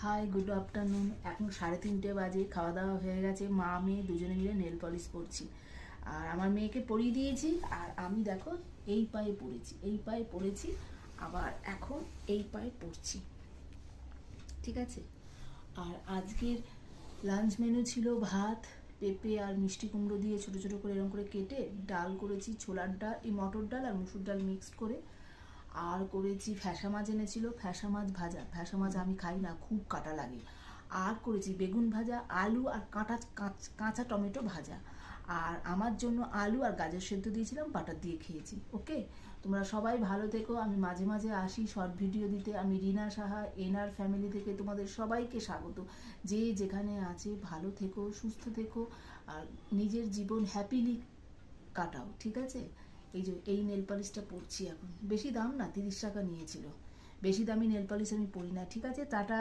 High, good afternoon. এখন 3:30 বাজে, খাওয়া দাওয়া হয়ে গেছে। মা মেয়ে দুজনে মিলে নেল পলিশ পরছি। আর আমার মেয়েকে পরিয়ে দিয়েছি, আর আমি দেখো এই পায়ে পরেছি, এই পায়ে পরেছি, আবার এখন এই পায়ে পরছি। ঠিক আছে। আর আজকের লাঞ্চ মেনু ছিল ভাত, পেঁপে আর মিষ্টি কুমড়ো দিয়ে ছোটো ছোটো করে এরকম করে কেটে ডাল করেছি, ছোলার ডাল, এই মটর ডাল আর মুসুর ডাল মিক্সড করে। আর করেছি ফ্যাসা মাছ এনেছিল, ফ্যাসা মাছ ভাজা। ফ্যাসা মাছ আমি খাই না, খুব কাটা লাগে। আর করেছি বেগুন ভাজা, আলু আর কাঁচা টমেটো ভাজা। আর আমার জন্য আলু আর গাজর সেদ্ধ দিয়েছিলাম, বাটার দিয়ে খেয়েছি। ওকে, তোমরা সবাই ভালো থেকো। আমি মাঝে মাঝে আসি শর্ট ভিডিও দিতে। আমি রিনা সাহা, এনআর ফ্যামিলি থেকে তোমাদের সবাইকে স্বাগত। যে যেখানে আছে ভালো থেকো, সুস্থ থেকো, আর নিজের জীবন হ্যাপিলি কাটাও। ঠিক আছে। এই যে এই নেল পলিশটা পরছি এখন, বেশি দাম না, 30 টাকা নিয়েছিল। বেশি দামি নেল পলিশ আমি পরি না। ঠিক আছে, টাটা।